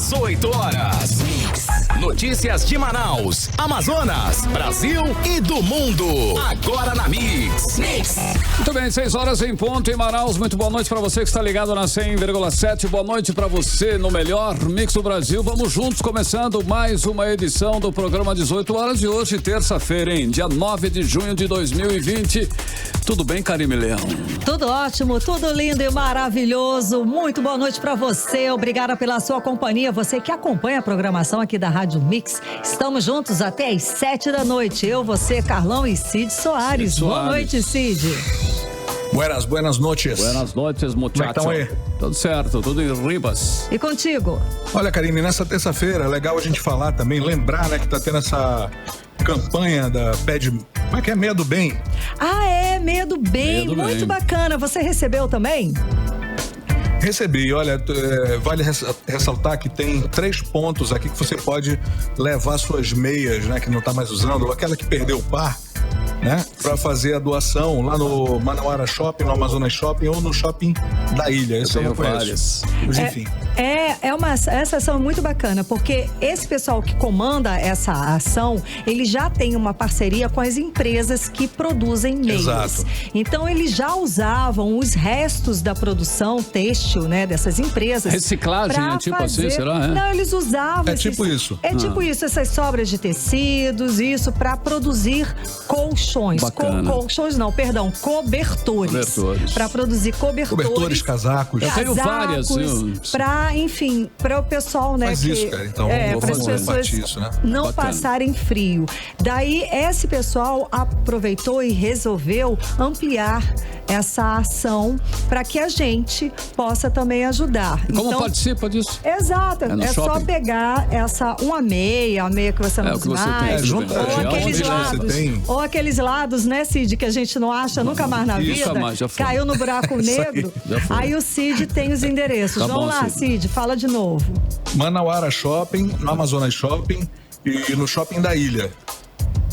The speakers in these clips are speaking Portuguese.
18 horas. Notícias de Manaus, Amazonas, Brasil e do mundo. Agora na Mix. Muito bem, 6 horas em ponto em Manaus. Muito boa noite para você que está ligado na 100,7. Boa noite para você no melhor Mix do Brasil. Vamos juntos, começando mais uma edição do programa 18 horas de hoje, terça-feira, hein? Dia 9 de junho de 2020. Tudo bem, Karime Leão? Tudo ótimo, tudo lindo e maravilhoso. Muito boa noite para você. Obrigada pela sua companhia. Você que acompanha a programação aqui da Rádio Mix. Estamos juntos até às 7 da noite. Eu, você, Carlão e Cid Soares. Boa noite, Cid. Buenas noches. Buenas noches, muchachos. Como é que estão aí? Tudo certo, tudo em ribas. E contigo? Olha, Karine, nessa terça-feira é legal a gente falar também, lembrar, né, que tá tendo essa campanha da Pede... Como é que é? Meia do Bem. Ah, é, Meia do Bem. Muito bacana. Você recebeu também? Recebi, olha, vale ressaltar que tem 3 pontos aqui que você pode levar suas meias, né, que não tá mais usando, ou aquela que perdeu o par, né, para fazer a doação lá no Manauara Shopping, no Amazonas Shopping ou no Shopping da Ilha. Esse eu não conheço. Mas enfim. Essa ação é muito bacana, porque esse pessoal que comanda essa ação, ele já tem uma parceria com as empresas que produzem meias. Exato. Então, eles já usavam os restos da produção têxtil, né, dessas empresas. Reciclagem, é tipo assim, será? Não, eles usavam... Tipo isso. Tipo isso, essas sobras de tecidos, isso, para produzir colchões. Colchões não, perdão, cobertores. Para produzir cobertores. Cobertores, casacos. Eu tenho várias. Enfim, para o pessoal, né? Faz isso, cara. Então, para as pessoas isso, né? não passarem frio. Daí, esse pessoal aproveitou e resolveu ampliar essa ação para que a gente possa também ajudar. Como participa disso? Exato. É só pegar uma meia, a meia que você não usa mais. Ou aqueles lados, né, Cid, que a gente não acha nunca mais na vida. Caiu no buraco negro. Aí o Cid tem os endereços. Vamos lá, Cid, fala de novo. Manauara Shopping, no Amazonas Shopping e no Shopping da Ilha.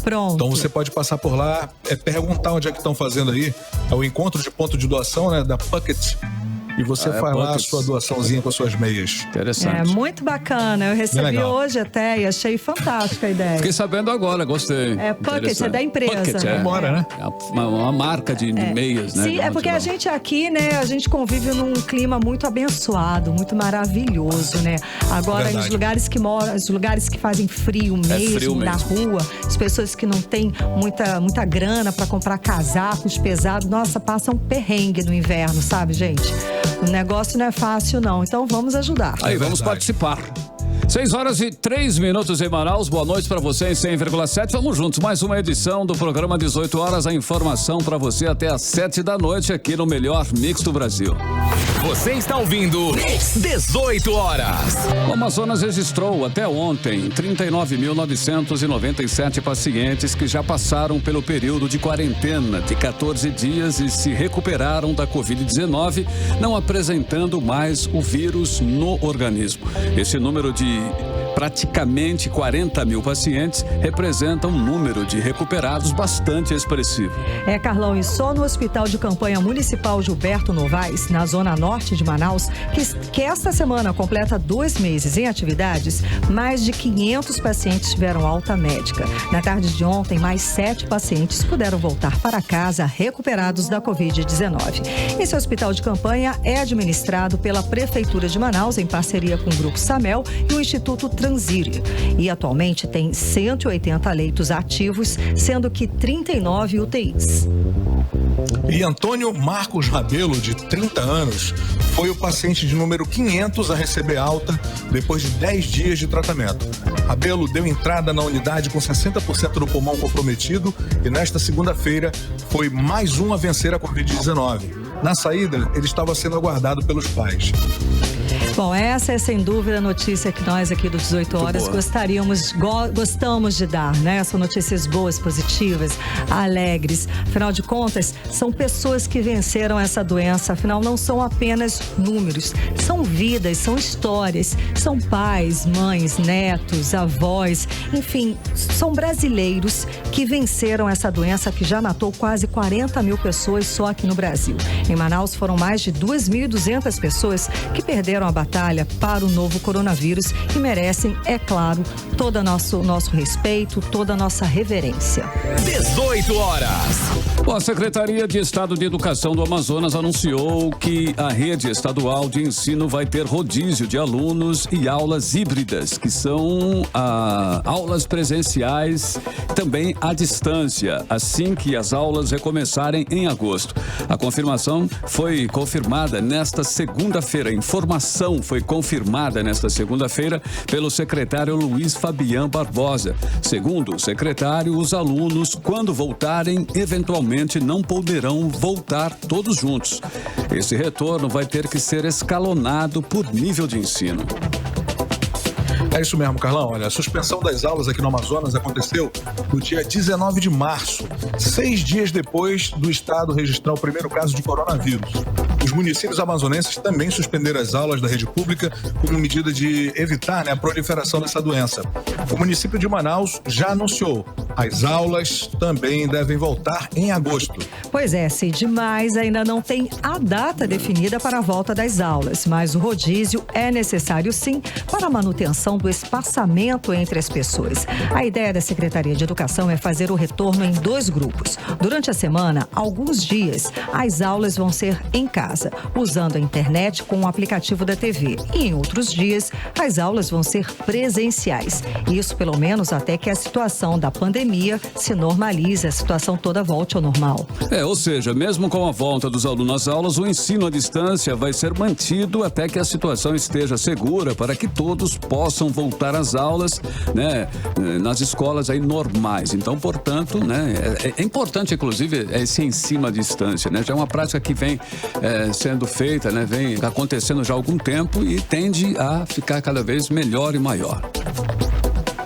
Pronto. Então você pode passar por lá, perguntar onde é que estão fazendo aí. É o encontro de ponto de doação, né, da Puckett. E você faz lá a sua doaçãozinha com as suas meias. Interessante. É muito bacana. Eu recebi hoje até e achei fantástica a ideia. Fiquei sabendo agora, gostei. Puckett, é da empresa. Puckett, né? Uma marca de meias, né? Sim, é porque a gente aqui, né, a gente convive num clima muito abençoado, muito maravilhoso, né? Agora, os lugares que moram, os lugares que fazem frio mesmo, na rua, as pessoas que não têm muita grana para comprar casacos pesados, nossa, passam perrengue no inverno, sabe, gente? O negócio não é fácil, não. Então, vamos ajudar. Aí, vamos participar. 6 horas e 3 minutos em Manaus. Boa noite para você em 100,7. Vamos juntos. Mais uma edição do programa 18 horas. A informação para você até às 7 da noite aqui no melhor Mix do Brasil. Você está ouvindo 18 horas. O Amazonas registrou até ontem 39.997 pacientes que já passaram pelo período de quarentena de 14 dias e se recuperaram da Covid-19, não apresentando mais o vírus no organismo. Esse número de praticamente 40 mil pacientes representa um número de recuperados bastante expressivo. Carlão, e só no Hospital de Campanha Municipal Gilberto Novaes, na zona norte de Manaus, que esta semana completa 2 meses em atividades, mais de 500 pacientes tiveram alta médica. Na tarde de ontem, mais 7 pacientes puderam voltar para casa recuperados da Covid-19. Esse hospital de campanha é administrado pela Prefeitura de Manaus, em parceria com o Grupo Samel e o Instituto Transire. E atualmente tem 180 leitos ativos, sendo que 39 UTIs. E Antônio Marcos Rabelo, de 30 anos, foi o paciente de número 500 a receber alta depois de 10 dias de tratamento. Rabelo deu entrada na unidade com 60% do pulmão comprometido e nesta segunda-feira foi mais um a vencer a Covid-19. Na saída, ele estava sendo aguardado pelos pais. Bom, essa é sem dúvida a notícia que nós aqui do 18 horas gostamos de dar, né? São notícias boas, positivas, alegres. Afinal de contas, são pessoas que venceram essa doença. Afinal, não são apenas números, são vidas, são histórias. São pais, mães, netos, avós, enfim, são brasileiros que venceram essa doença que já matou quase 40 mil pessoas só aqui no Brasil. Em Manaus foram mais de 2.200 pessoas que perderam fizeram a batalha para o novo coronavírus e merecem, é claro, todo o nosso respeito, toda a nossa reverência. 18 horas. A Secretaria de Estado de Educação do Amazonas anunciou que a rede estadual de ensino vai ter rodízio de alunos e aulas híbridas, que são aulas presenciais também à distância, assim que as aulas recomeçarem em agosto. A confirmação foi confirmada nesta segunda-feira. A informação foi confirmada nesta segunda-feira pelo secretário Luiz Fabian Barbosa. Segundo o secretário, os alunos, quando voltarem, eventualmente não poderão voltar todos juntos. Esse retorno vai ter que ser escalonado por nível de ensino. É isso mesmo, Carlão. Olha, a suspensão das aulas aqui no Amazonas aconteceu no dia 19 de março, 6 dias depois do estado registrar o primeiro caso de coronavírus. Os municípios amazonenses também suspenderam as aulas da rede pública como medida de evitar a proliferação dessa doença. O município de Manaus já anunciou, as aulas também devem voltar em agosto. Pois é, Cid, mas ainda não tem a data definida para a volta das aulas, mas o rodízio é necessário sim para a manutenção do espaçamento entre as pessoas. A ideia da Secretaria de Educação é fazer o retorno em 2 grupos. Durante a semana, alguns dias, as aulas vão ser em casa, usando a internet com o aplicativo da TV. E em outros dias, as aulas vão ser presenciais. Isso pelo menos até que a situação da pandemia se normalize, a situação toda volte ao normal. Ou seja, mesmo com a volta dos alunos às aulas, o ensino à distância vai ser mantido até que a situação esteja segura para que todos possam voltar às aulas, nas escolas aí normais. Então, portanto, é importante, inclusive, esse ensino à distância, Já é uma prática que vem sendo feita, vem acontecendo já há algum tempo e tende a ficar cada vez melhor e maior.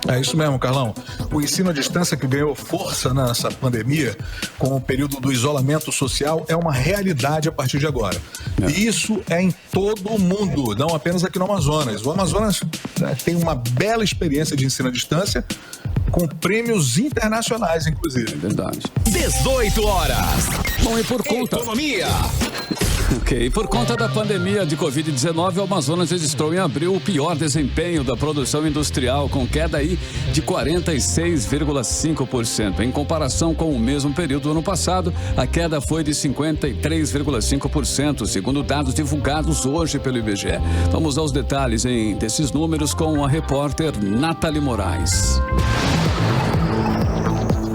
É isso mesmo, Carlão. O ensino à distância que ganhou força nessa pandemia, com o período do isolamento social, é uma realidade a partir de agora. E isso é em todo o mundo, não apenas aqui no Amazonas. O Amazonas tem uma bela experiência de ensino à distância, com prêmios internacionais, inclusive. É verdade. 18 horas. Bom, e por conta... Economia. Ok, por conta da pandemia de Covid-19, o Amazonas registrou em abril o pior desempenho da produção industrial, com queda aí de 46,5%. Em comparação com o mesmo período do ano passado, a queda foi de 53,5%, segundo dados divulgados hoje pelo IBGE. Vamos aos detalhes desses números com a repórter Nathalie Moraes.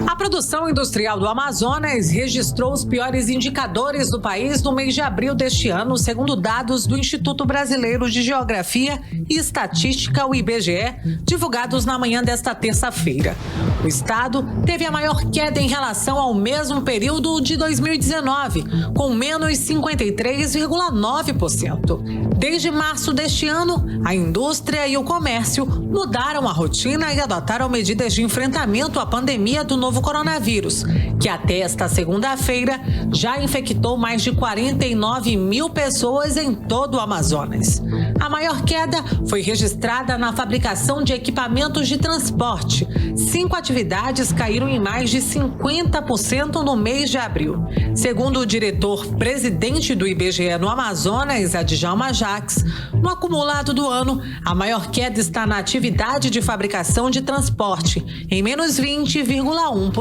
A produção industrial do Amazonas registrou os piores indicadores do país no mês de abril deste ano, segundo dados do Instituto Brasileiro de Geografia e Estatística, o IBGE, divulgados na manhã desta terça-feira. O estado teve a maior queda em relação ao mesmo período de 2019, com menos 53,9%. Desde março deste ano, a indústria e o comércio mudaram a rotina e adotaram medidas de enfrentamento à pandemia do novo coronavírus, que até esta segunda-feira já infectou mais de 49 mil pessoas em todo o Amazonas. A maior queda foi registrada na fabricação de equipamentos de transporte. 5 atividades caíram em mais de 50% no mês de abril. Segundo o diretor-presidente do IBGE no Amazonas, Djalma Jacques, no acumulado do ano, a maior queda está na atividade de fabricação de transporte, em menos 20,1%.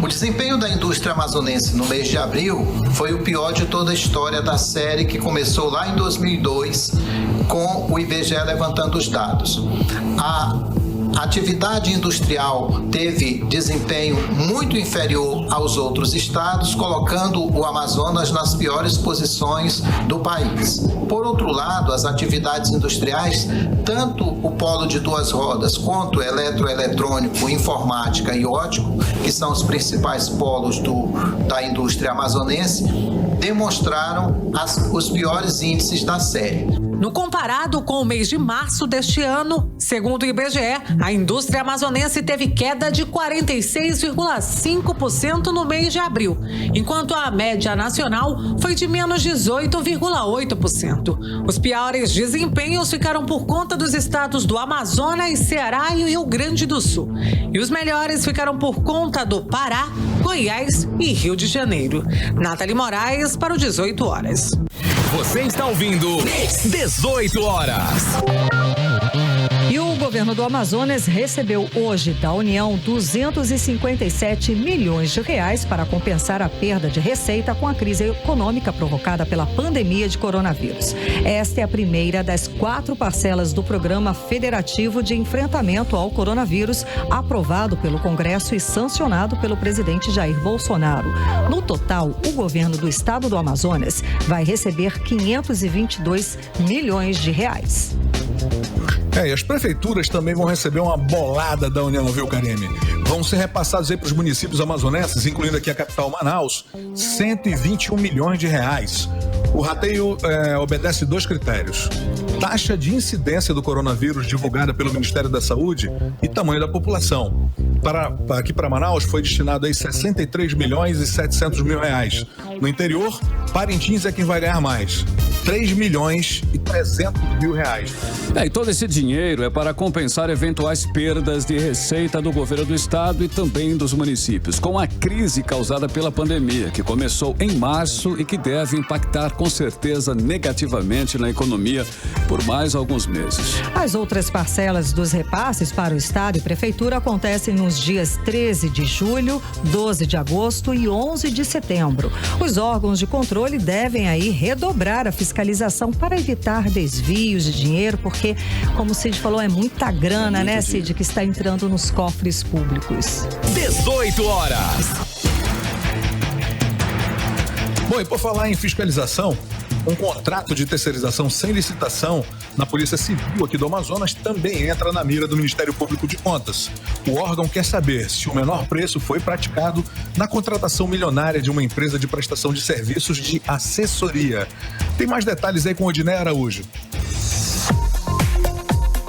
O desempenho da indústria amazonense no mês de abril foi o pior de toda a história da série, que começou lá em 2002, com o IBGE levantando os dados. A atividade industrial teve desempenho muito inferior aos outros estados, colocando o Amazonas nas piores posições do país. Por outro lado, as atividades industriais, tanto o polo de 2 rodas quanto eletroeletrônico, informática e ótico, que são os principais polos da indústria amazonense, demonstraram os piores índices da série. No comparado com o mês de março deste ano, segundo o IBGE, a indústria amazonense teve queda de 46,5% no mês de abril, enquanto a média nacional foi de menos 18,8%. Os piores desempenhos ficaram por conta dos estados do Amazonas, Ceará e Rio Grande do Sul. E os melhores ficaram por conta do Pará, Goiás e Rio de Janeiro. Nathalie Moraes para o 18 horas. Você está ouvindo 18 horas. E o governo do Amazonas recebeu hoje da União 257 milhões de reais para compensar a perda de receita com a crise econômica provocada pela pandemia de coronavírus. Esta é a primeira das 4 parcelas do Programa Federativo de Enfrentamento ao Coronavírus, aprovado pelo Congresso e sancionado pelo presidente Jair Bolsonaro. No total, o governo do estado do Amazonas vai receber 522 milhões de reais. E as prefeituras também vão receber uma bolada da União, viu, Karine? Vão ser repassados aí para os municípios amazonenses, incluindo aqui a capital Manaus, 121 milhões de reais. O rateio obedece 2 critérios: taxa de incidência do coronavírus divulgada pelo Ministério da Saúde e tamanho da população. Aqui para Manaus foi destinado aí 63 milhões e 700 mil reais. No interior, Parintins é quem vai ganhar mais, 3 milhões e 300 mil reais. E todo esse dinheiro é para compensar eventuais perdas de receita do governo do estado e também dos municípios, com a crise causada pela pandemia, que começou em março e que deve impactar com certeza negativamente na economia por mais alguns meses. As outras parcelas dos repasses para o estado e prefeitura acontecem nos dias 13 de julho, 12 de agosto e 11 de setembro. Os órgãos de controle devem aí redobrar a fiscalização para evitar desvios de dinheiro, porque, como o Cid falou, é muita grana, né, Cid, que está entrando nos cofres públicos. 18 horas. Bom, e por falar em fiscalização, um contrato de terceirização sem licitação na Polícia Civil aqui do Amazonas também entra na mira do Ministério Público de Contas. O órgão quer saber se o menor preço foi praticado na contratação milionária de uma empresa de prestação de serviços de assessoria. Tem mais detalhes aí com Odinei Araújo.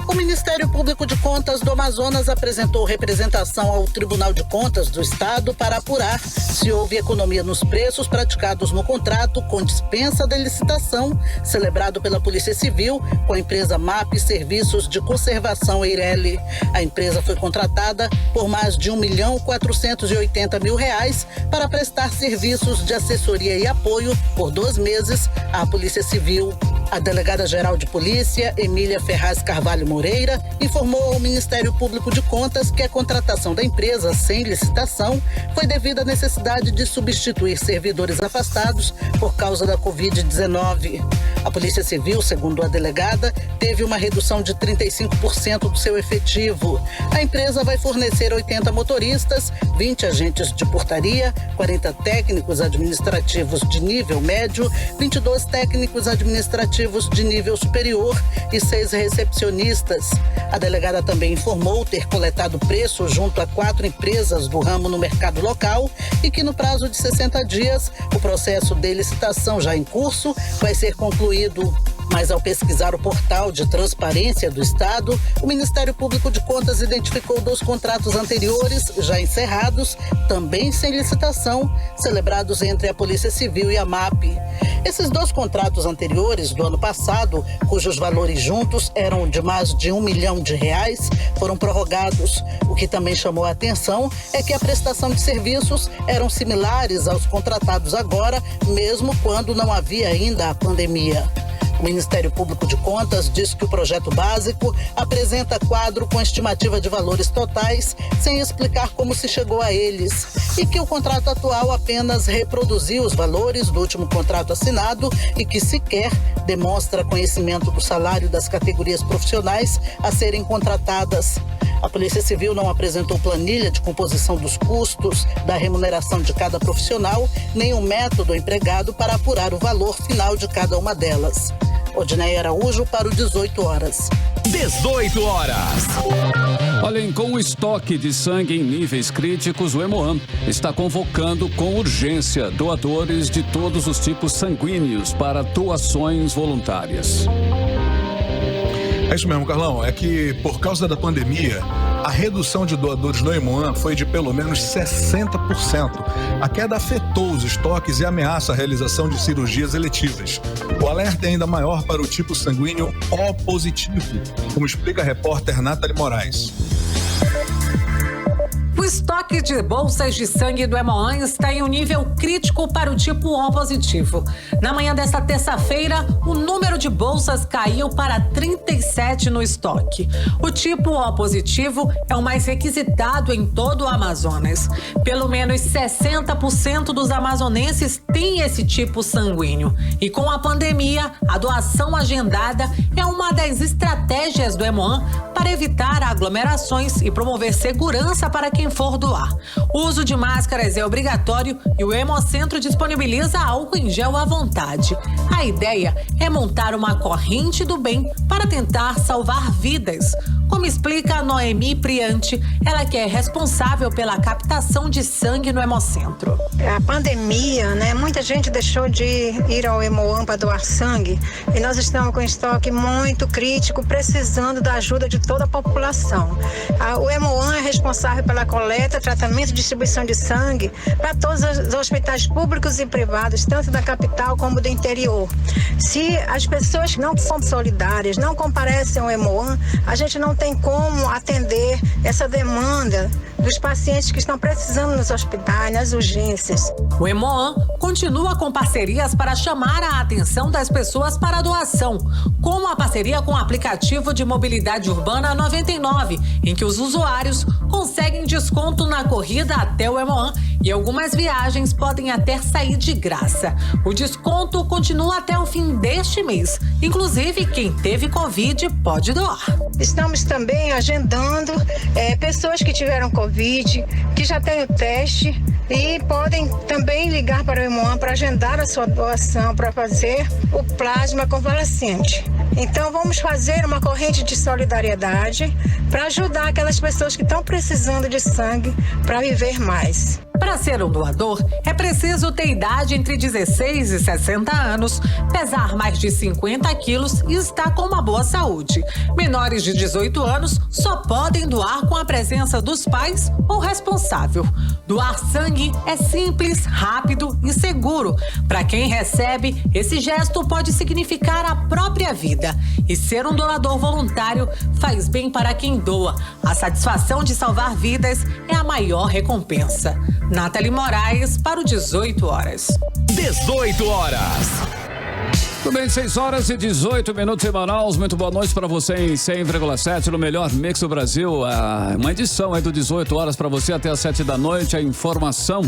O Ministério Público de Contas do Amazonas apresentou representação ao Tribunal de Contas do Estado para apurar se houve economia nos preços praticados no contrato com dispensa de licitação celebrado pela Polícia Civil com a empresa MAP Serviços de Conservação Eireli. A empresa foi contratada por mais de R$1.480.000 para prestar serviços de assessoria e apoio por 2 meses à Polícia Civil. A delegada-geral de polícia, Emília Ferraz Carvalho Moreira, informou ao Ministério Público de Contas que a contratação da empresa sem licitação foi devido à necessidade de substituir servidores afastados por causa da Covid-19. A Polícia Civil, segundo a delegada, teve uma redução de 35% do seu efetivo. A empresa vai fornecer 80 motoristas, 20 agentes de portaria, 40 técnicos administrativos de nível médio, 22 técnicos administrativos de nível superior e 6 recepcionistas. A delegada também informou ter coletado preço junto a 4 empresas do ramo no mercado local e que no prazo de 60 dias o processo de licitação já em curso vai ser concluído. Mas ao pesquisar o portal de transparência do Estado, o Ministério Público de Contas identificou 2 contratos anteriores, já encerrados, também sem licitação, celebrados entre a Polícia Civil e a MAP. Esses 2 contratos anteriores do ano passado, cujos valores juntos eram de mais de R$1 milhão, foram prorrogados. O que também chamou a atenção é que a prestação de serviços eram similares aos contratados agora, mesmo quando não havia ainda a pandemia. O Ministério Público de Contas diz que o projeto básico apresenta quadro com estimativa de valores totais, sem explicar como se chegou a eles, e que o contrato atual apenas reproduziu os valores do último contrato assinado e que sequer demonstra conhecimento do salário das categorias profissionais a serem contratadas. A Polícia Civil não apresentou planilha de composição dos custos, da remuneração de cada profissional, nem um método empregado para apurar o valor final de cada uma delas. Odinei Araújo para o 18 horas. 18 horas. Olhem, com o estoque de sangue em níveis críticos, o Hemoam está convocando com urgência doadores de todos os tipos sanguíneos para doações voluntárias. É isso mesmo, Carlão. É que, por causa da pandemia, a redução de doadores no Hemoam foi de pelo menos 60%. A queda afetou os estoques e ameaça a realização de cirurgias eletivas. O alerta é ainda maior para o tipo sanguíneo O positivo, como explica a repórter Nathalie Moraes. O O estoque de bolsas de sangue do Hemoan está em um nível crítico para o tipo O positivo. Na manhã desta terça-feira, o número de bolsas caiu para 37 no estoque. O tipo O positivo é o mais requisitado em todo o Amazonas. Pelo menos 60% dos amazonenses têm esse tipo sanguíneo. E com a pandemia, a doação agendada é uma das estratégias do Hemoan para evitar aglomerações e promover segurança para quem for doar. O uso de máscaras é obrigatório e o Hemocentro disponibiliza álcool em gel à vontade. A ideia é montar uma corrente do bem para tentar salvar vidas. Como explica a Noemi Priante, ela que é responsável pela captação de sangue no Hemocentro. A pandemia, né? Muita gente deixou de ir ao Hemoan para doar sangue e nós estamos com estoque muito crítico, precisando da ajuda de toda a população. O Hemoan é responsável pela coleta, tratamento e distribuição de sangue para todos os hospitais públicos e privados, tanto da capital como do interior. Se as pessoas não são solidárias, não comparecem ao Hemoan, a gente não tem como atender essa demanda dos pacientes que estão precisando nos hospitais, nas urgências. O Hemoan continua com parcerias para chamar a atenção das pessoas para a doação, como a parceria com o aplicativo de mobilidade urbana 99, em que os usuários conseguem desconto na corrida até o Hemoan e algumas viagens podem até sair de graça. O desconto continua até o fim deste mês. Inclusive, quem teve Covid pode doar. Estamos também agendando pessoas que tiveram Covid, que já têm o teste e podem também ligar para o Hemoan para agendar a sua doação, para fazer o plasma convalescente. Então vamos fazer uma corrente de solidariedade para ajudar aquelas pessoas que estão precisando de sangue para viver mais. Para ser um doador, é preciso ter idade entre 16 e 60 anos, pesar mais de 50 quilos e estar com uma boa saúde. Menores de 18 anos só podem doar com a presença dos pais ou responsável. Doar sangue é simples, rápido e seguro. Para quem recebe, esse gesto pode significar a própria vida. E ser um doador voluntário faz bem para quem doa. A satisfação de salvar vidas é a maior recompensa. Nathalie Moraes para o 18 horas. 18 horas. Tudo bem, 6 horas e 18 minutos em Manaus. Muito boa noite para você em 100,7 no melhor mix do Brasil. Uma edição aí do 18 horas para você até às 7 da noite. A informação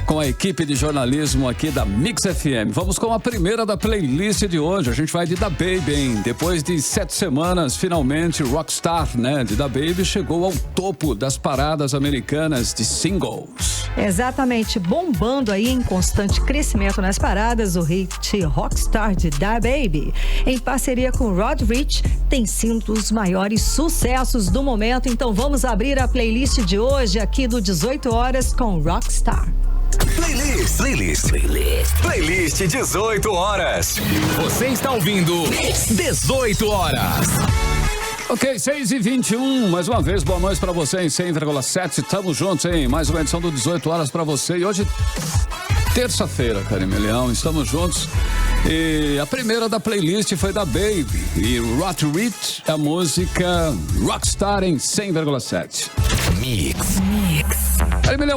com a equipe de jornalismo aqui da Mix FM. Vamos com a primeira da playlist de hoje. A gente vai de Da Baby, hein? Depois de 7 semanas, finalmente, Rockstar, né, de Da Baby chegou ao topo das paradas americanas de singles. Exatamente, bombando aí em constante crescimento nas paradas, o hit Rockstar de Da Baby, em parceria com Rod Rich, tem sido um dos maiores sucessos do momento. Então vamos abrir a playlist de hoje aqui do 18 horas com Rockstar. Playlist 18 horas. Você está ouvindo 18 horas. Ok, 6h21, mais uma vez, boa noite pra você em 100,7, tamo juntos, hein? Mais uma edição do 18 horas pra você e hoje, terça-feira, Karime Leão, estamos juntos. E a primeira da playlist foi Da Baby e Rod Rich, a música Rockstar em 100,7. Mix.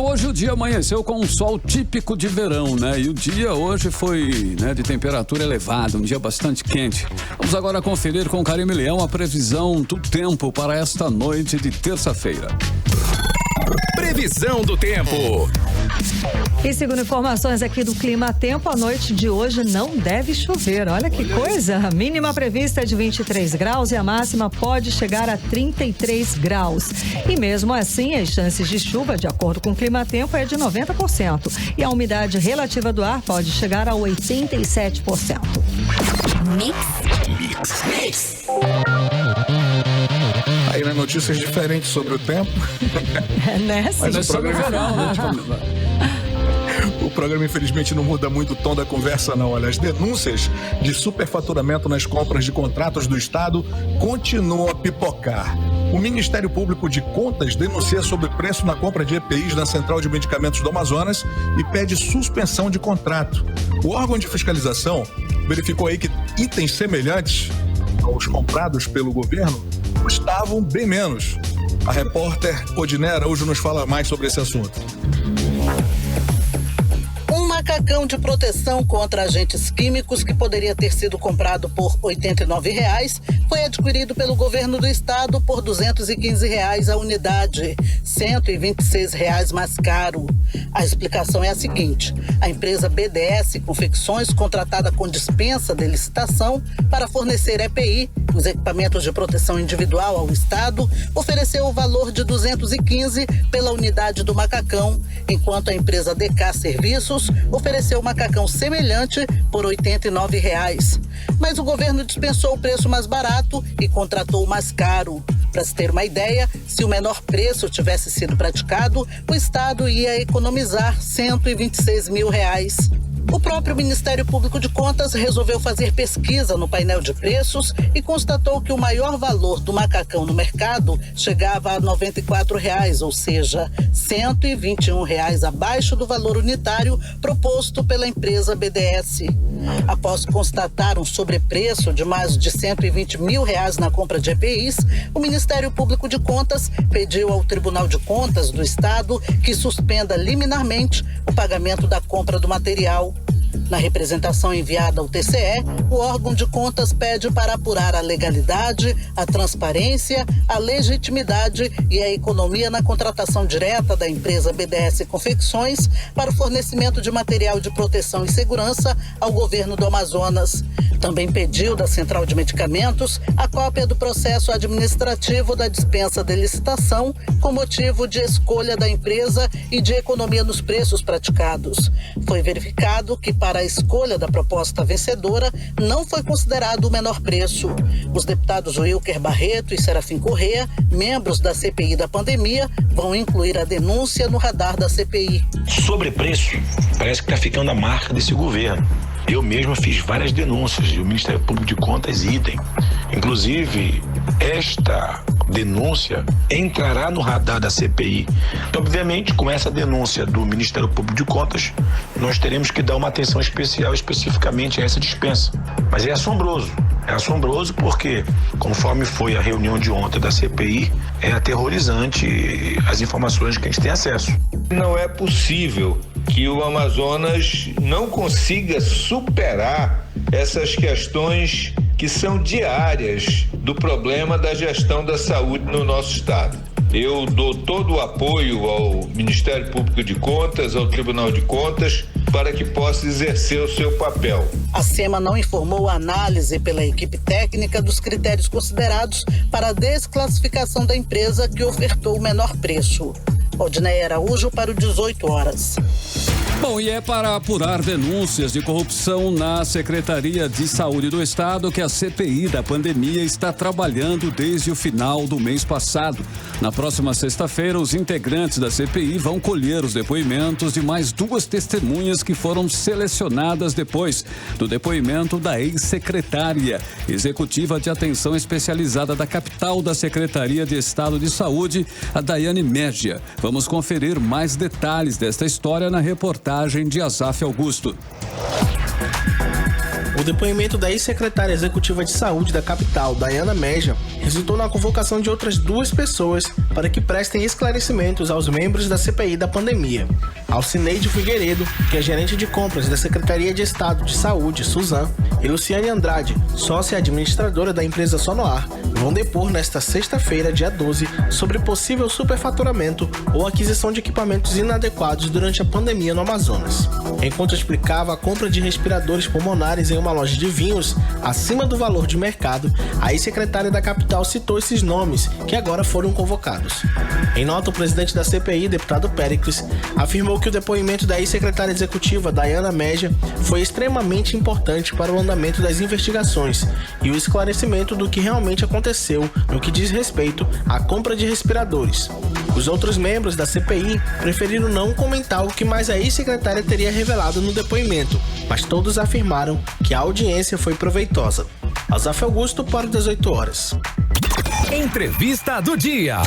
Hoje o dia amanheceu com um sol típico de verão, né? E o dia hoje foi, né, de temperatura elevada, um dia bastante quente. Vamos agora conferir com Karime Leão a previsão do tempo para esta noite de terça-feira. Previsão do tempo. E segundo informações aqui do Clima Tempo, a noite de hoje não deve chover. Olha que coisa! A mínima prevista é de 23 graus e a máxima pode chegar a 33 graus. E mesmo assim, as chances de chuva, de acordo com o Clima Tempo, é de 90%. E a umidade relativa do ar pode chegar a 87%. Mix. Aí, né, notícias diferentes sobre o tempo. Né? Mas é sobre o verão, né? O programa, infelizmente, não muda muito o tom da conversa, não. Olha, as denúncias de superfaturamento nas compras de contratos do Estado continuam a pipocar. O Ministério Público de Contas denuncia sobrepreço na compra de EPIs na Central de Medicamentos do Amazonas e pede suspensão de contrato. O órgão de fiscalização verificou aí que itens semelhantes aos comprados pelo governo custavam bem menos. A repórter Odiné Araújo nos fala mais sobre esse assunto. Um macacão de proteção contra agentes químicos que poderia ter sido comprado por R$ 89,00 foi adquirido pelo governo do estado por R$ 215,00 a unidade, R$ 126,00 mais caro. A explicação é a seguinte: a empresa BDS Confecções, contratada com dispensa de licitação para fornecer EPI, os equipamentos de proteção individual ao estado, ofereceu o valor de R$ 215 pela unidade do macacão, enquanto a empresa DK Serviços ofereceu um macacão semelhante por R$ 89,00. Mas o governo dispensou o preço mais barato e contratou o mais caro. Para se ter uma ideia, se o menor preço tivesse sido praticado, o estado ia economizar R$ 126 mil. O próprio Ministério Público de Contas resolveu fazer pesquisa no painel de preços e constatou que o maior valor do macacão no mercado chegava a R$ 94,00, ou seja, R$ 121,00 abaixo do valor unitário proposto pela empresa BDS. Após constatar um sobrepreço de mais de R$ 120 mil na compra de EPIs, o Ministério Público de Contas pediu ao Tribunal de Contas do Estado que suspenda liminarmente o pagamento da compra do material. Na representação enviada ao TCE, o órgão de contas pede para apurar a legalidade, a transparência, a legitimidade e a economia na contratação direta da empresa BDS Confecções para o fornecimento de material de proteção e segurança ao governo do Amazonas. Também pediu da Central de Medicamentos a cópia do processo administrativo da dispensa de licitação com motivo de escolha da empresa e de economia nos preços praticados. Foi verificado que para a escolha da proposta vencedora não foi considerado o menor preço. Os deputados Wilker Barreto e Serafim Corrêa, membros da CPI da pandemia, vão incluir a denúncia no radar da CPI. Sobrepreço parece que está ficando a marca desse governo. Eu mesmo fiz várias denúncias e o Ministério Público de Contas idem. Inclusive, esta denúncia entrará no radar da CPI. Então, obviamente, com essa denúncia do Ministério Público de Contas, nós teremos que dar uma atenção especial especificamente a essa dispensa. Mas é assombroso. É assombroso porque, conforme foi a reunião de ontem da CPI, é aterrorizante as informações que a gente tem acesso. Não é possível que o Amazonas não consiga superar essas questões que são diárias do problema da gestão da saúde no nosso estado. Eu dou todo o apoio ao Ministério Público de Contas, ao Tribunal de Contas, para que possa exercer o seu papel. A SEMA não informou a análise pela equipe técnica dos critérios considerados para a desclassificação da empresa que ofertou o menor preço. Odiné Araújo para o 18 horas. Bom, e é para apurar denúncias de corrupção na Secretaria de Saúde do Estado que a CPI da pandemia está trabalhando desde o final do mês passado. Na próxima sexta-feira, os integrantes da CPI vão colher os depoimentos de mais 2 testemunhas que foram selecionadas depois do depoimento da ex-secretária executiva de atenção especializada da capital da Secretaria de Estado de Saúde, a Daiane Mégia. Vamos conferir mais detalhes desta história na reportagem de Azaf Augusto. O depoimento da ex-secretária executiva de saúde da capital, Daiane Mégia, resultou na convocação de outras 2 pessoas para que prestem esclarecimentos aos membros da CPI da pandemia. Alcineide Figueiredo, que é gerente de compras da Secretaria de Estado de Saúde, Suzan, e Luciane Andrade, sócia administradora da empresa Sonoar, vão depor nesta sexta-feira, dia 12, sobre possível superfaturamento ou aquisição de equipamentos inadequados durante a pandemia no Amazonas. Enquanto explicava a compra de respiradores pulmonares em uma loja de vinhos acima do valor de mercado, a ex-secretária da capital citou esses nomes que agora foram convocados. Em nota, o presidente da CPI, deputado Péricles, afirmou que o depoimento da ex-secretária executiva, Daiane Mégia, foi extremamente importante para o andamento das investigações e o esclarecimento do que realmente aconteceu no que diz respeito à compra de respiradores. Os outros membros da CPI preferiram não comentar o que mais a ex-secretária teria revelado no depoimento, mas todos afirmaram que a audiência foi proveitosa. Azaf Augusto para 18 horas. Entrevista do dia.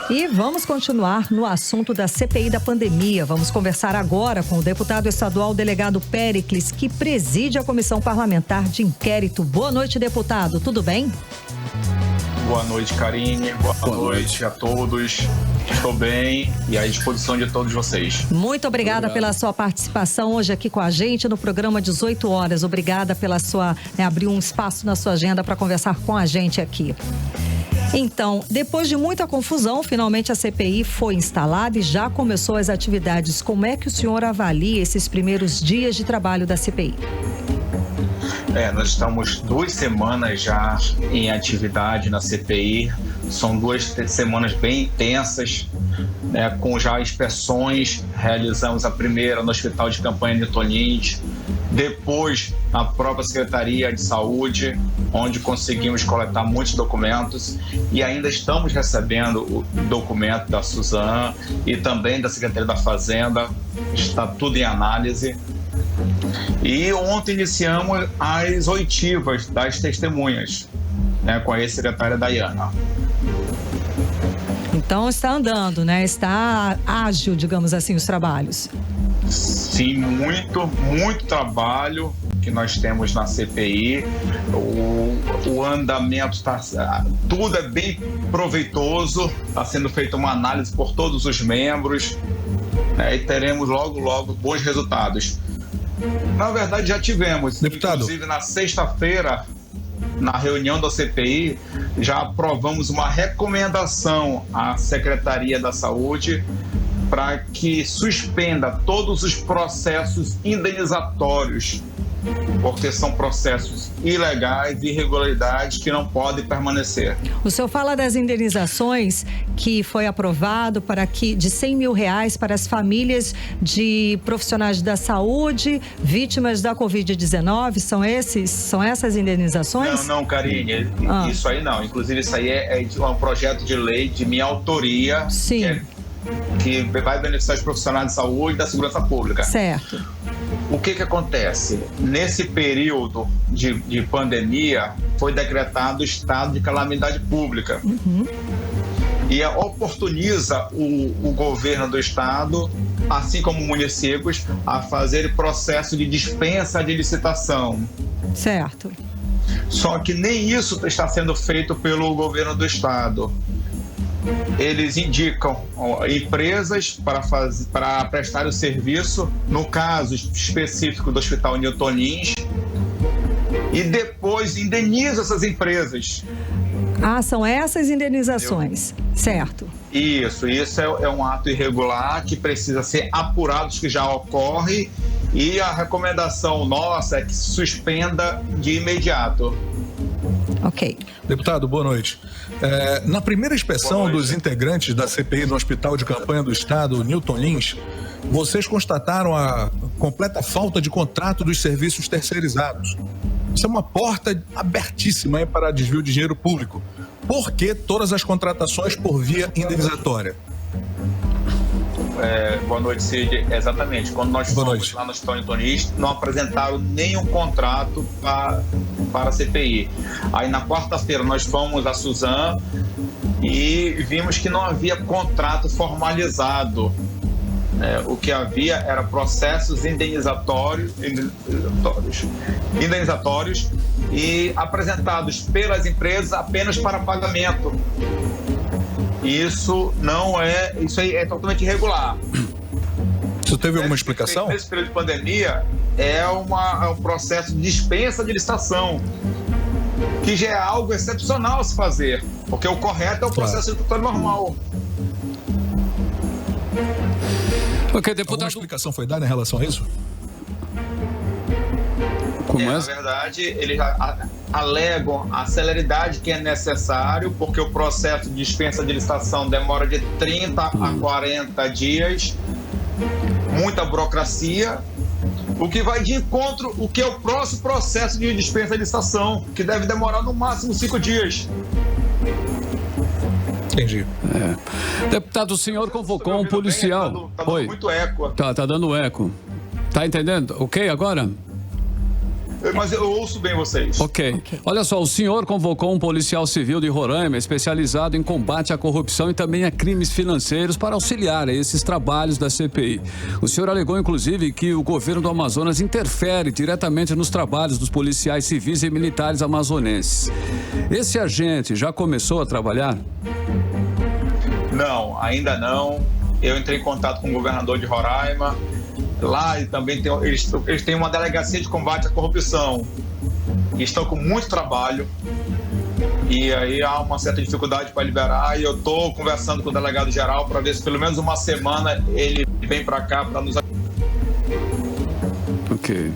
E vamos continuar no assunto da CPI da pandemia. Vamos conversar agora com o deputado estadual delegado Péricles, que preside a Comissão Parlamentar de Inquérito. Boa noite, deputado. Tudo bem? Boa noite, Karine. Boa noite a todos. Estou bem e à disposição de todos vocês. Muito obrigada pela sua participação hoje aqui com a gente no programa 18 horas. Obrigada pela sua abrir um espaço na sua agenda para conversar com a gente aqui. Então, depois de muita confusão, finalmente a CPI foi instalada e já começou as atividades. Como é que o senhor avalia esses primeiros dias de trabalho da CPI? Nós estamos 2 semanas já em atividade na CPI. São 2 semanas bem intensas, com já inspeções. Realizamos a primeira no Hospital de Campanha Newton Lins, depois na própria Secretaria de Saúde, onde conseguimos coletar muitos documentos e ainda estamos recebendo o documento da Suzan e também da Secretaria da Fazenda. Está tudo em análise. E ontem iniciamos as oitivas das testemunhas, com a ex-secretária Dayana. Então está andando, Está ágil, digamos assim, os trabalhos. Sim, muito trabalho que nós temos na CPI. O andamento tudo é bem proveitoso, está sendo feita uma análise por todos os membros, e teremos logo bons resultados. Na verdade, já tivemos, deputado. Inclusive na sexta-feira, na reunião da CPI, já aprovamos uma recomendação à Secretaria da Saúde para que suspenda todos os processos indenizatórios, porque são processos ilegais e irregularidades que não podem permanecer. O senhor fala das indenizações que foi aprovado de R$100 mil para as famílias de profissionais da saúde, vítimas da Covid-19, são essas indenizações? Não, Karine, isso aí não. Inclusive isso aí é um projeto de lei de minha autoria. Sim. Que vai beneficiar os profissionais de saúde e da segurança pública. Certo. O que acontece? Nesse período de pandemia, foi decretado o estado de calamidade pública. E oportuniza o governo do estado, assim como municípios, a fazer processo de dispensa de licitação. Certo. Só que nem isso está sendo feito pelo governo do estado. Eles indicam empresas para prestar o serviço, no caso específico do Hospital Newton Lins, e depois indeniza essas empresas. São essas indenizações, certo? Isso é um ato irregular que precisa ser apurado, que já ocorre, e a recomendação nossa é que se suspenda de imediato. Ok. Deputado, boa noite. Na primeira inspeção dos integrantes da CPI no Hospital de Campanha do Estado, Newton Lins, vocês constataram a completa falta de contrato dos serviços terceirizados. Isso é uma porta abertíssima para desvio de dinheiro público. Por que todas as contratações por via indenizatória? Boa noite, Cid. Exatamente. Quando nós fomos lá no Hospital Newton Lins, não apresentaram nenhum contrato para a CPI. Aí na quarta-feira nós fomos à Suzan e vimos que não havia contrato formalizado. O que havia era processos indenizatórios e apresentados pelas empresas apenas para pagamento. Isso aí é totalmente irregular. Isso teve alguma explicação? Nesse período de pandemia, é um processo de dispensa de licitação, que já é algo excepcional a se fazer, porque o correto é o processo licitatório normal. Ok, deputado. Alguma explicação foi dada em relação a isso? Na verdade, eles alegam a celeridade que é necessário, porque o processo de dispensa de licitação demora de 30 a 40 dias, muita burocracia, o que vai de encontro o que é o próximo processo de dispensa de licitação, que deve demorar no máximo 5 dias. Entendi. Deputado, o senhor convocou um policial. Tá dando muito eco. Tá dando eco. Tá entendendo? Ok agora? Mas eu ouço bem vocês. Ok. Olha só, o senhor convocou um policial civil de Roraima especializado em combate à corrupção e também a crimes financeiros para auxiliar a esses trabalhos da CPI. O senhor alegou, inclusive, que o governo do Amazonas interfere diretamente nos trabalhos dos policiais civis e militares amazonenses. Esse agente já começou a trabalhar? Não, ainda não. Eu entrei em contato com o governador de Roraima. Lá e também eles têm uma delegacia de combate à corrupção. E estão com muito trabalho. E aí há uma certa dificuldade para liberar. E eu estou conversando com o delegado geral para ver se pelo menos uma semana ele vem para cá para nos ajudar.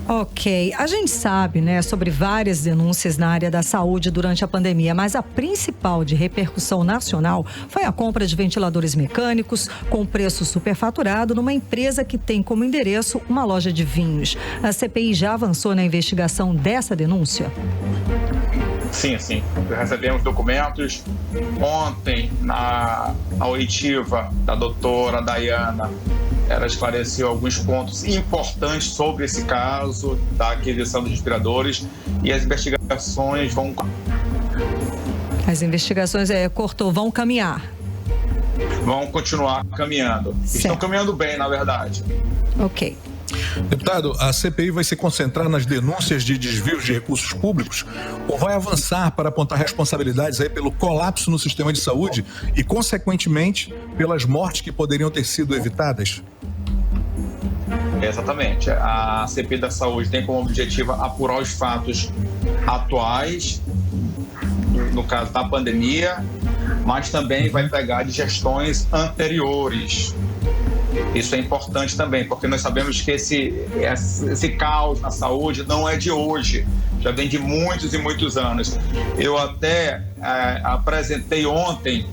Ok. A gente sabe, né, sobre várias denúncias na área da saúde durante a pandemia, mas a principal de repercussão nacional foi a compra de ventiladores mecânicos com preço superfaturado numa empresa que tem como endereço uma loja de vinhos. A CPI já avançou na investigação dessa denúncia? Sim. Recebemos documentos. Ontem, na oitiva da doutora Dayana, ela esclareceu alguns pontos importantes sobre esse caso da aquisição dos respiradores e as investigações vão... As investigações vão caminhar. Vão continuar caminhando. Certo. Estão caminhando bem, na verdade. Ok. Deputado, a CPI vai se concentrar nas denúncias de desvios de recursos públicos ou vai avançar para apontar responsabilidades aí pelo colapso no sistema de saúde e, consequentemente, pelas mortes que poderiam ter sido evitadas? Exatamente. A CPI da saúde tem como objetivo apurar os fatos atuais, no caso da pandemia, mas também vai pegar de gestões anteriores. Isso é importante também, porque nós sabemos que esse caos na saúde não é de hoje, já vem de muitos e muitos anos. Eu até apresentei ontem,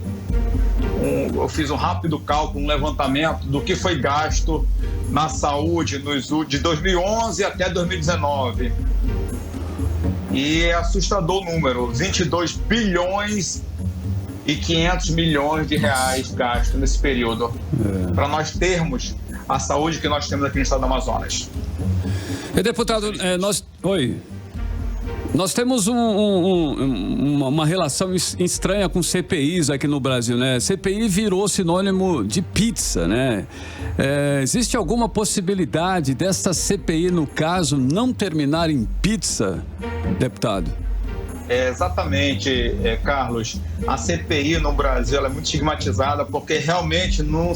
eu fiz um rápido cálculo, um levantamento do que foi gasto na saúde de 2011 até 2019. E é assustador o número, 22 bilhões e 500 milhões de reais gastos nesse período, para nós termos a saúde que nós temos aqui no estado do Amazonas. E, deputado, nós temos uma relação estranha com CPIs aqui no Brasil, né? CPI virou sinônimo de pizza, né? Existe alguma possibilidade desta CPI, no caso, não terminar em pizza, deputado? Exatamente, Carlos. A CPI no Brasil ela é muito estigmatizada porque realmente não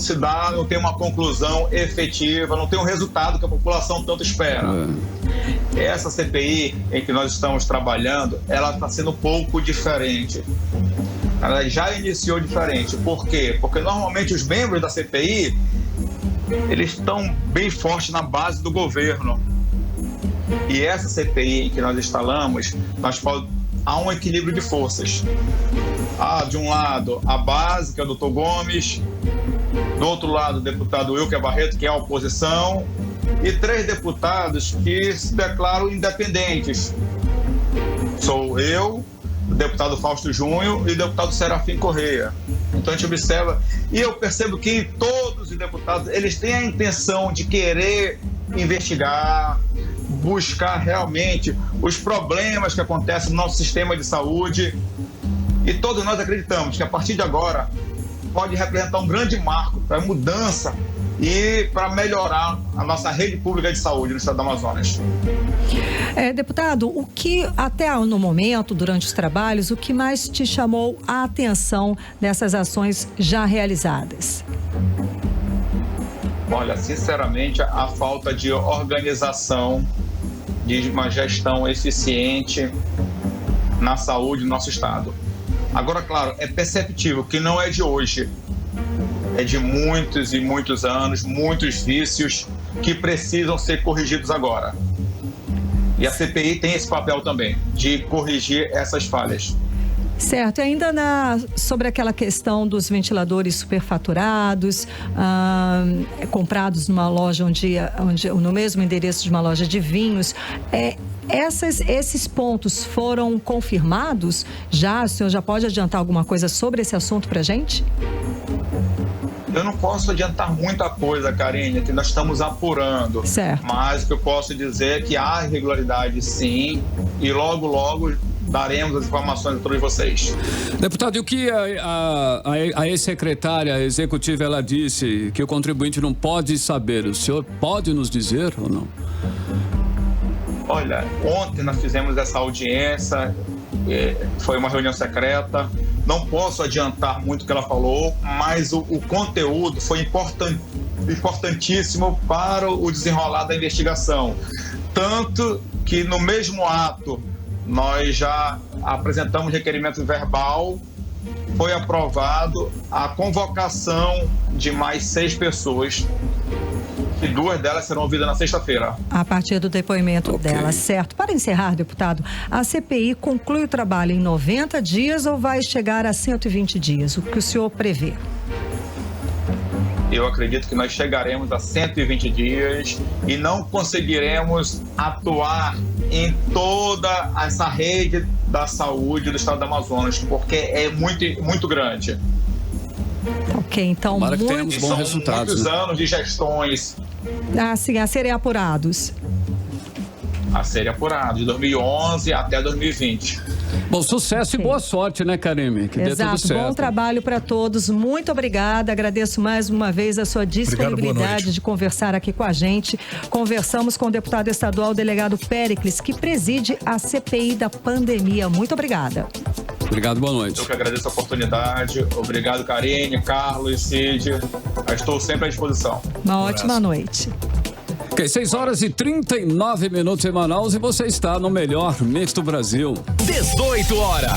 tem uma conclusão efetiva, não tem um resultado que a população tanto espera. Essa CPI em que nós estamos trabalhando, ela está sendo um pouco diferente. Ela já iniciou diferente. Por quê? Porque normalmente os membros da CPI, eles estão bem fortes na base do governo. E essa CPI em que nós instalamos, há um equilíbrio de forças. De um lado, a base, que é o Dr. Gomes, do outro lado, o deputado Wilker Barreto, que é a oposição, e 3 deputados que se declaram independentes. Sou eu, o deputado Fausto Júnior e o deputado Serafim Correia. Então a gente observa, e eu percebo que todos os deputados, eles têm a intenção de querer investigar, buscar realmente os problemas que acontecem no nosso sistema de saúde. E todos nós acreditamos que a partir de agora pode representar um grande marco para a mudança e para melhorar a nossa rede pública de saúde no estado do Amazonas. Deputado, o que até no momento, durante os trabalhos, o que mais te chamou a atenção dessas ações já realizadas? Olha, sinceramente, a falta de organização, de uma gestão eficiente na saúde do nosso estado. Agora, claro, é perceptível que não é de hoje, é de muitos e muitos anos, muitos vícios que precisam ser corrigidos agora. E a CPI tem esse papel também, de corrigir essas falhas. Certo, e ainda sobre aquela questão dos ventiladores superfaturados, comprados numa loja no mesmo endereço de uma loja de vinhos, esses pontos foram confirmados? O senhor já pode adiantar alguma coisa sobre esse assunto para a gente? Eu não posso adiantar muita coisa, Karine, que nós estamos apurando. Certo. Mas o que eu posso dizer é que há irregularidade, sim, e logo daremos as informações a todos vocês. Deputado, e o que a ex-secretária executiva ela disse que o contribuinte não pode saber? O senhor pode nos dizer ou não? Olha, ontem nós fizemos essa audiência, foi uma reunião secreta, não posso adiantar muito o que ela falou, mas o conteúdo foi importantíssimo para o desenrolar da investigação. Tanto que no mesmo ato nós já apresentamos requerimento verbal, foi aprovado a convocação de mais 6 pessoas, e 2 delas serão ouvidas na sexta-feira. A partir do depoimento dela, certo. Para encerrar, deputado, a CPI conclui o trabalho em 90 dias ou vai chegar a 120 dias? O que o senhor prevê? Eu acredito que nós chegaremos a 120 dias e não conseguiremos atuar em toda essa rede da saúde do estado do Amazonas, porque é muito grande. Ok, então que tenhamos bons resultados, muitos anos de gestões. Sim, a serem apurados. A serem apurados, de 2011 até 2020. Bom, sucesso e boa sorte, né, Karime? Que dê tudo certo. Bom trabalho para todos. Muito obrigada. Agradeço mais uma vez a sua disponibilidade de conversar aqui com a gente. Conversamos com o deputado estadual, delegado Péricles, que preside a CPI da pandemia. Muito obrigada. Obrigado, boa noite. Eu que agradeço a oportunidade. Obrigado, Karine, Carlos, Cid. Eu estou sempre à disposição. Uma ótima noite. Ok, 6h39 em Manaus e você está no melhor mix do Brasil. 18 horas.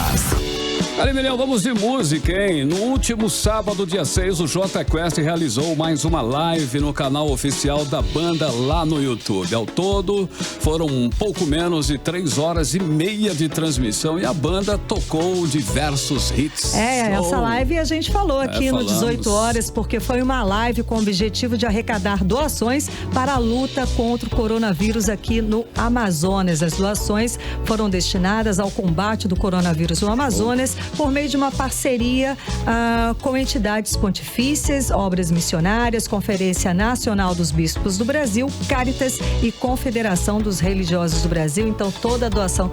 Carimilhão, vamos de música, hein? No último sábado, dia 6, o Jota Quest realizou mais uma live no canal oficial da banda lá no YouTube. Ao todo, foram um pouco menos de 3 horas e meia de transmissão e a banda tocou diversos hits. Essa live a gente falou aqui no 18 horas, porque foi uma live com o objetivo de arrecadar doações para a luta contra o coronavírus aqui no Amazonas. As doações foram destinadas ao combate do coronavírus no Amazonas, por meio de uma parceria com entidades pontifícias, obras missionárias, Conferência Nacional dos Bispos do Brasil, Caritas e Confederação dos Religiosos do Brasil. Então, toda a doação,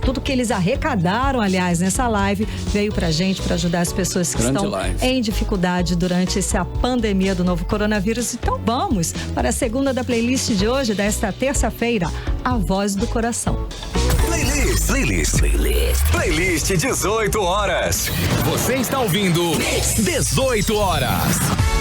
tudo que eles arrecadaram, aliás, nessa live, veio pra gente, para ajudar as pessoas que estão em dificuldade durante essa pandemia do novo coronavírus. Então, vamos para a segunda da playlist de hoje, desta terça-feira, A Voz do Coração. Playlist 18 horas. Você está ouvindo 18 horas.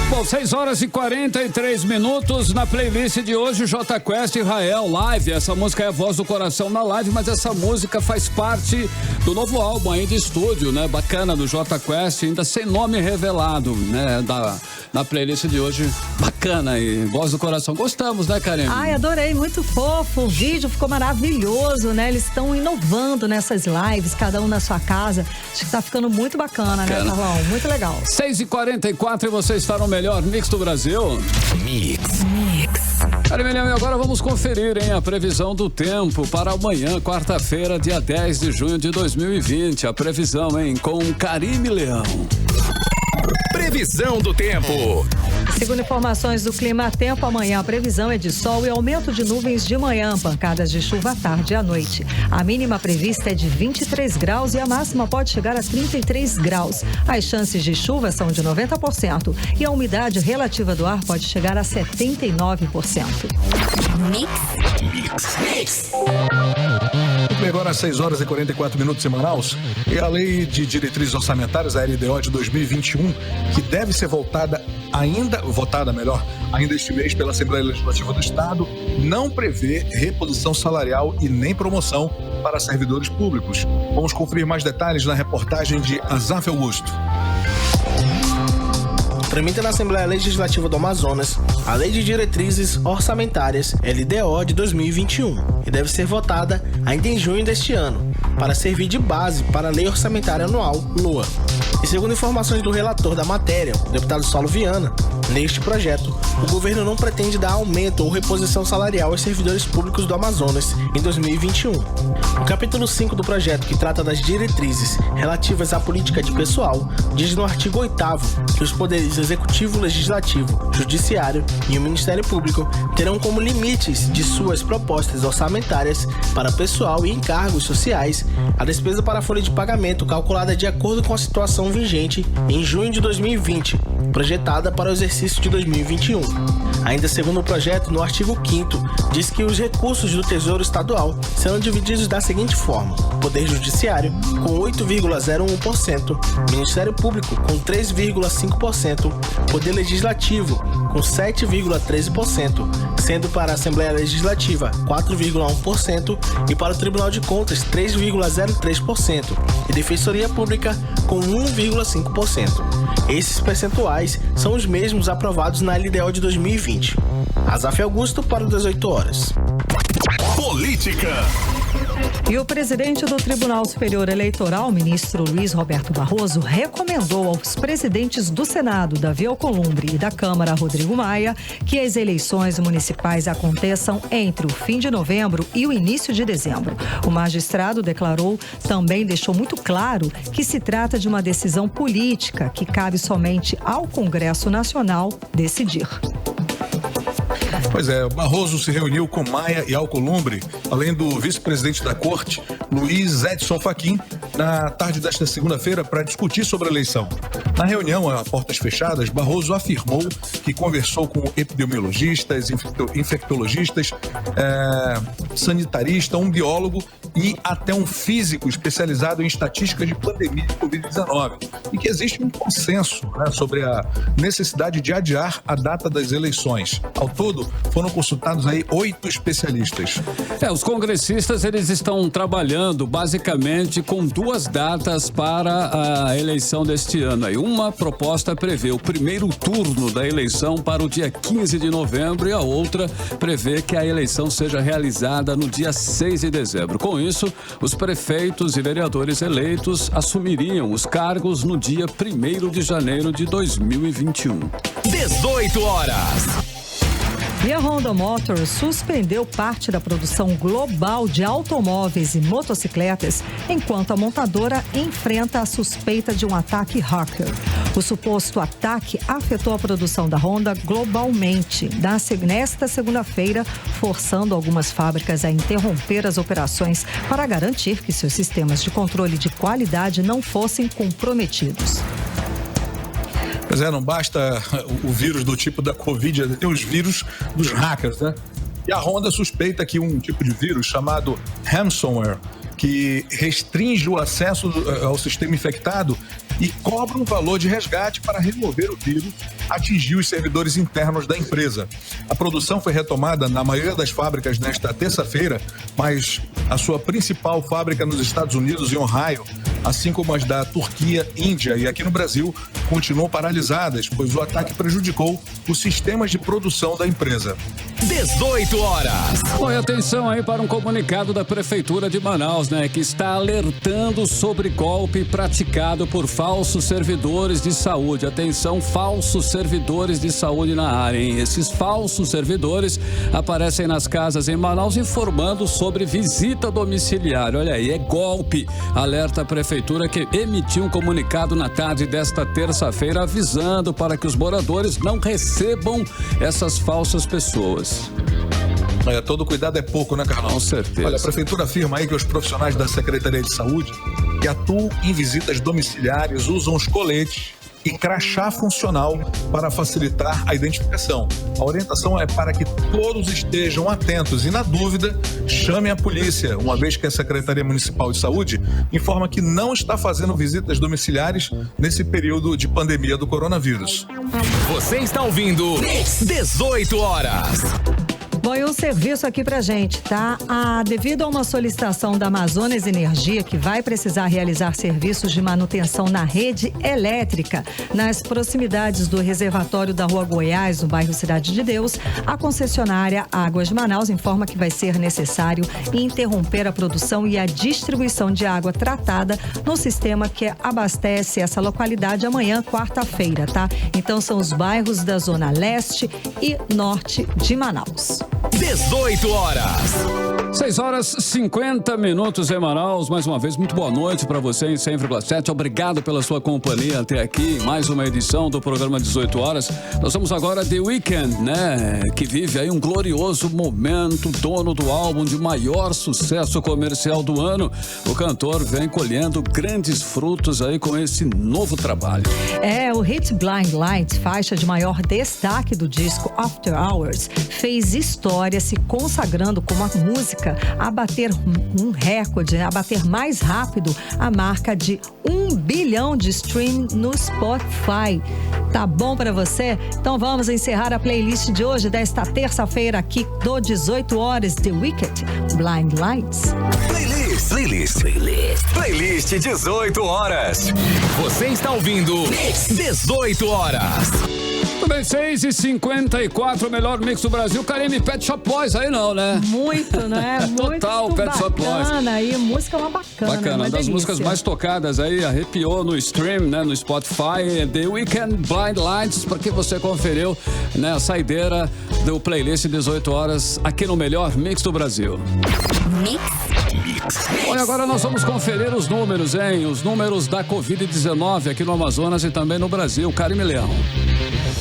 Bom, 6h43 na playlist de hoje, Jota Quest Israel Live. Essa música é a Voz do Coração na live, mas essa música faz parte do novo álbum aí de estúdio, né? Bacana, do Jota Quest, ainda sem nome revelado, né? Na playlist de hoje, bacana aí, Voz do Coração. Gostamos, né, Karine? Ai, adorei, muito fofo, o vídeo ficou maravilhoso, né? Eles estão inovando nessas lives, cada um na sua casa. Acho que tá ficando muito bacana, né, Carlão? Muito legal. 6h44 e você está no melhor mix do Brasil. Mix. Carimilhão, e agora vamos conferir, hein, a previsão do tempo para amanhã, quarta-feira, dia 10 de junho de 2020. A previsão, hein, com Carimilhão. Previsão do tempo. Segundo informações do Clima Tempo, amanhã a previsão é de sol e aumento de nuvens de manhã, pancadas de chuva à tarde e à noite. A mínima prevista é de 23 graus e a máxima pode chegar a 33 graus. As chances de chuva são de 90% e a umidade relativa do ar pode chegar a 79%. Mix. Agora às 6h44 em Manaus, e a Lei de Diretrizes Orçamentárias, a LDO de 2021, que deve ser votada ainda este mês pela Assembleia Legislativa do Estado, não prevê reposição salarial e nem promoção para servidores públicos. Vamos conferir mais detalhes na reportagem de Azaf Augusto. Tramita na Assembleia Legislativa do Amazonas a Lei de Diretrizes Orçamentárias, LDO, de 2021, e deve ser votada ainda em junho deste ano, para servir de base para a Lei Orçamentária Anual, LOA. E segundo informações do relator da matéria, o deputado Saulo Viana, Neste projeto, o governo não pretende dar aumento ou reposição salarial aos servidores públicos do Amazonas em 2021. O capítulo 5 do projeto, que trata das diretrizes relativas à política de pessoal, diz no artigo 8º que os poderes executivo, legislativo, judiciário e o Ministério Público terão como limites de suas propostas orçamentárias para pessoal e encargos sociais a despesa para a folha de pagamento calculada de acordo com a situação vigente em junho de 2020, projetada para o exercício de 2021. Ainda segundo o projeto, no artigo 5º, diz que os recursos do Tesouro Estadual serão divididos da seguinte forma: Poder Judiciário com 8,01%, Ministério Público com 3,5%, Poder Legislativo com 7,13%, sendo para a Assembleia Legislativa 4,1% e para o Tribunal de Contas 3,03% e Defensoria Pública com 1,5%. Esses percentuais são os mesmos aprovados na LDO de 2020. Azaf Augusto para o 18 horas. Política. E o presidente do Tribunal Superior Eleitoral, ministro Luiz Roberto Barroso, recomendou aos presidentes do Senado, Davi Alcolumbre, e da Câmara, Rodrigo Maia, que as eleições municipais aconteçam entre o fim de novembro e o início de dezembro. O magistrado também deixou muito claro que se trata de uma decisão política que cabe somente ao Congresso Nacional decidir. Pois é, Barroso se reuniu com Maia e Alcolumbre, além do vice-presidente da Corte, Luiz Edson Fachin, na tarde desta segunda-feira para discutir sobre a eleição. Na reunião, a portas fechadas, Barroso afirmou que conversou com epidemiologistas, infectologistas, sanitarista, um biólogo e até um físico especializado em estatísticas de pandemia de Covid-19 e que existe um consenso, sobre a necessidade de adiar a data das eleições. Ao todo, foram consultados aí 8 especialistas. Os congressistas, eles estão trabalhando basicamente com 2 datas para a eleição deste ano. Aí, uma proposta prevê o primeiro turno da eleição para o dia 15 de novembro e a outra prevê que a eleição seja realizada no dia 6 de dezembro. Com isso, os prefeitos e vereadores eleitos assumiriam os cargos no dia 1º de janeiro de 2021. 18 horas. E a Honda Motors suspendeu parte da produção global de automóveis e motocicletas enquanto a montadora enfrenta a suspeita de um ataque hacker. O suposto ataque afetou a produção da Honda globalmente nesta segunda-feira, forçando algumas fábricas a interromper as operações para garantir que seus sistemas de controle de qualidade não fossem comprometidos. Pois é, não basta o vírus do tipo da Covid, tem os vírus dos hackers, né? E a Honda suspeita que um tipo de vírus chamado ransomware, que restringe o acesso ao sistema infectado e cobra um valor de resgate para remover o vírus, atingiu os servidores internos da empresa. A produção foi retomada na maioria das fábricas nesta terça-feira, mas a sua principal fábrica nos Estados Unidos, em Ohio, assim como as da Turquia, Índia e aqui no Brasil, continuam paralisadas, pois o ataque prejudicou os sistemas de produção da empresa. 18 horas. Bom, e atenção aí para um comunicado da Prefeitura de Manaus, que está alertando sobre golpe praticado por falsos servidores de saúde. Atenção, falsos servidores de saúde na área, hein? Esses falsos servidores aparecem nas casas em Manaus informando sobre visita domiciliar. Olha aí, é golpe. Alerta a Prefeitura, que emitiu um comunicado na tarde desta terça-feira avisando para que os moradores não recebam essas falsas pessoas. Todo cuidado é pouco, né, Carlão? Com certeza. Olha, a Prefeitura afirma aí que os profissionais da Secretaria de Saúde que atuam em visitas domiciliares usam os coletes e crachá funcional para facilitar a identificação. A orientação é para que todos estejam atentos e, na dúvida, chame a polícia, uma vez que a Secretaria Municipal de Saúde informa que não está fazendo visitas domiciliares nesse período de pandemia do coronavírus. Você está ouvindo 18 horas. Bom, e um serviço aqui pra gente, tá? Devido a uma solicitação da Amazonas Energia, que vai precisar realizar serviços de manutenção na rede elétrica, nas proximidades do reservatório da Rua Goiás, no bairro Cidade de Deus, a concessionária Águas de Manaus informa que vai ser necessário interromper a produção e a distribuição de água tratada no sistema que abastece essa localidade amanhã, quarta-feira, tá? Então são os bairros da Zona Leste e Norte de Manaus. 18 horas. 6 horas 50 minutos em Manaus. Mais uma vez, muito boa noite para você em 100,7. Obrigado pela sua companhia até aqui. Mais uma edição do programa 18 horas. Nós vamos agora The Weeknd, né? Que vive aí um glorioso momento, dono do álbum de maior sucesso comercial do ano. O cantor vem colhendo grandes frutos aí com esse novo trabalho. O hit Blind Lights, faixa de maior destaque do disco After Hours, fez história se consagrando como a música a bater um recorde, a bater mais rápido a marca de 1 bilhão de stream no Spotify. Tá bom pra você? Então vamos encerrar a playlist de hoje, desta terça-feira aqui do 18 horas, The Weeknd, Blind Lights. Playlist 18 horas. Você está ouvindo 18 horas. Tudo bem, 6h54, o melhor mix do Brasil. Karine, Pet Shop Boys aí não, né? Muito, né? Total, muito Pet Shop Boys. Bacana aí, música é uma bacana. Bacana, uma das músicas mais tocadas aí, arrepiou no stream, né? No Spotify, The Weeknd, Blind Lights, porque você conferiu, né? A saideira do playlist 18 horas aqui no melhor mix do Brasil. Olha, agora nós vamos conferir os números, hein? Os números da Covid-19 aqui no Amazonas e também no Brasil. Karine Leão.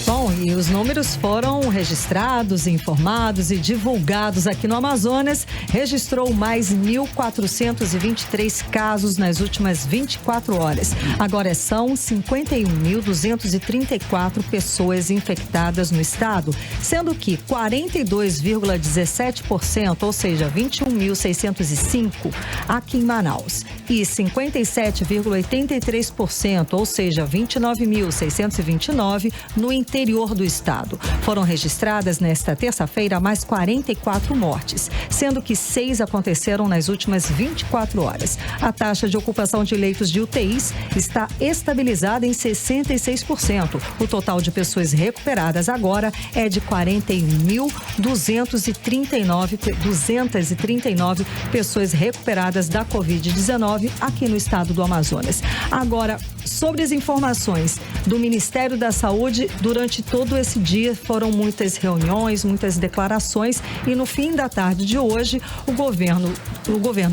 Bom, e os números foram registrados, informados e divulgados aqui no Amazonas. Registrou mais 1.423 casos nas últimas 24 horas. Agora são 51.234 pessoas infectadas no estado, sendo que 42,17%, ou seja, 21.605 aqui em Manaus, e 57,83%, ou seja, 29.629 no interior do estado. Foram registradas nesta terça-feira mais 44 mortes, sendo que 6 aconteceram nas últimas 24 horas. A taxa de ocupação de leitos de UTIs está estabilizada em 66%. O total de pessoas recuperadas agora é de 41.239 pessoas recuperadas da Covid-19 aqui no estado do Amazonas. Agora, sobre as informações do Ministério da Saúde, durante todo esse dia foram muitas reuniões, muitas declarações e no fim da tarde de hoje o governo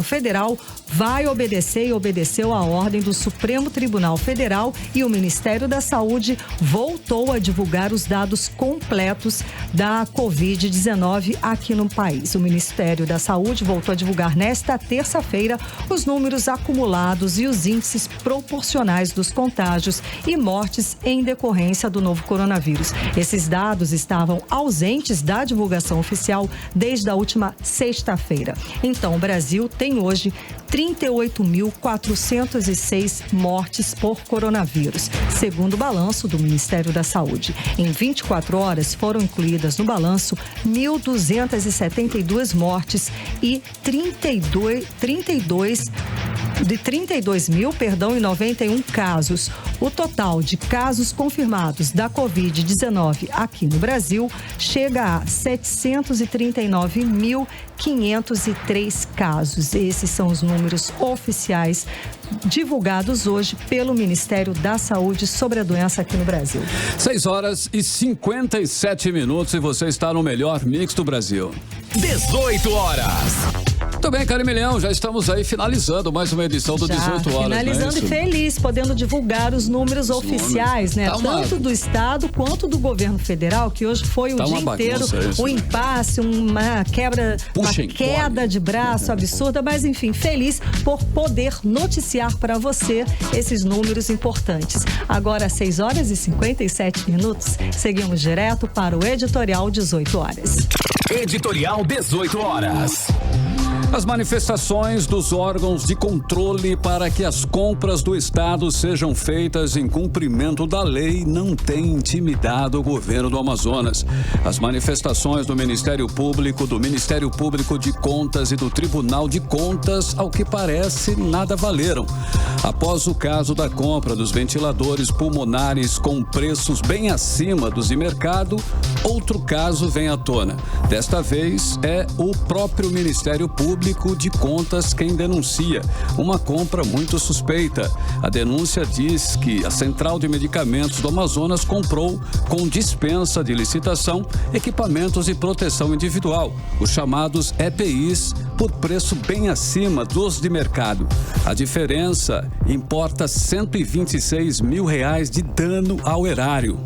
federal vai obedecer e obedeceu a ordem do Supremo Tribunal Federal e o Ministério da Saúde voltou a divulgar os dados completos da Covid-19 aqui no país. O Ministério da Saúde voltou a divulgar nesta terça-feira os números acumulados e os índices proporcionais dos contágios e mortes em decorrência do novo coronavírus. Esses dados estavam ausentes da divulgação oficial desde a última sexta-feira. Então, o Brasil tem hoje 38.406 mortes por coronavírus, segundo o balanço do Ministério da Saúde. Em 24 horas foram incluídas no balanço 1.272 mortes e 32.091 casos. O total de casos confirmados da Covid-19 aqui no Brasil chega a 739.503 casos. Esses são os números oficiais divulgados hoje pelo Ministério da Saúde sobre a doença aqui no Brasil. 6 horas e 57 minutos e você está no melhor mix do Brasil. 18 horas. Muito bem, Karine Leão, já estamos aí finalizando mais uma edição do 18 horas. Finalizando e feliz, podendo divulgar os números oficiais, né? Tanto do Estado quanto do governo federal, que hoje foi o dia inteiro um impasse, uma queda de braço absurda, mas enfim, feliz por poder noticiar para você esses números importantes. Agora, 6 horas e 57 minutos, seguimos direto para o Editorial 18 horas. Editorial 18 horas. As manifestações dos órgãos de controle para que as compras do Estado sejam feitas em cumprimento da lei não têm intimidado o governo do Amazonas. As manifestações do Ministério Público de Contas e do Tribunal de Contas, ao que parece, nada valeram. Após o caso da compra dos ventiladores pulmonares com preços bem acima dos de mercado, outro caso vem à tona. Desta vez é o próprio Ministério Público de Contas quem denuncia uma compra muito suspeita. A denúncia diz que a Central de Medicamentos do Amazonas comprou, com dispensa de licitação, equipamentos de proteção individual, os chamados EPIs, por preço bem acima dos de mercado. A diferença importa R$126 mil de dano ao erário.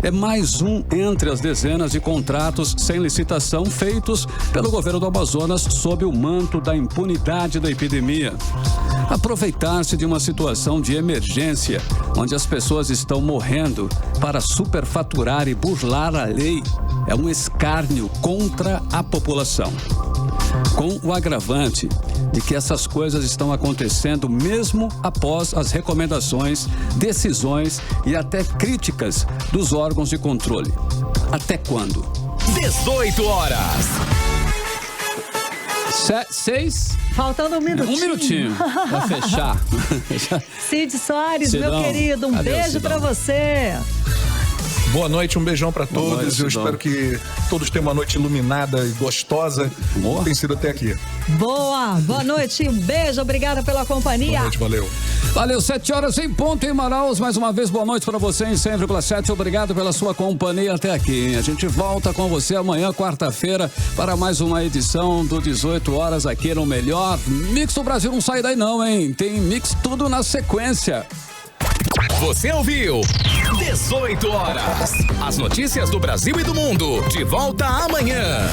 É mais um entre as dezenas de contratos sem licitação feitos pelo governo do Amazonas sob o manto da impunidade da epidemia. Aproveitar-se de uma situação de emergência, onde as pessoas estão morrendo, para superfaturar e burlar a lei, é um escárnio contra a população. Com o agravante de que essas coisas estão acontecendo mesmo após as recomendações, decisões e até críticas dos órgãos de controle. Até quando? 18 horas. 6? Faltando um minutinho. Um minutinho pra fechar. Cid Soares, Cidão, meu querido, um beijo pra você. Boa noite, um beijão pra todos. noite, eu espero que todos tenham uma noite iluminada e gostosa. Como tem sido até aqui. Boa noite, um beijo, obrigada pela companhia. Boa noite, valeu. Valeu, 7 horas em ponto em Manaus. Mais uma vez, boa noite pra você em 100,7. Obrigado pela sua companhia até aqui. A gente volta com você amanhã, quarta-feira, para mais uma edição do 18 horas aqui no Melhor Mix do Brasil. Não sai daí não, hein? Tem mix tudo na sequência. Você ouviu 18 horas. As notícias do Brasil e do mundo. De volta amanhã.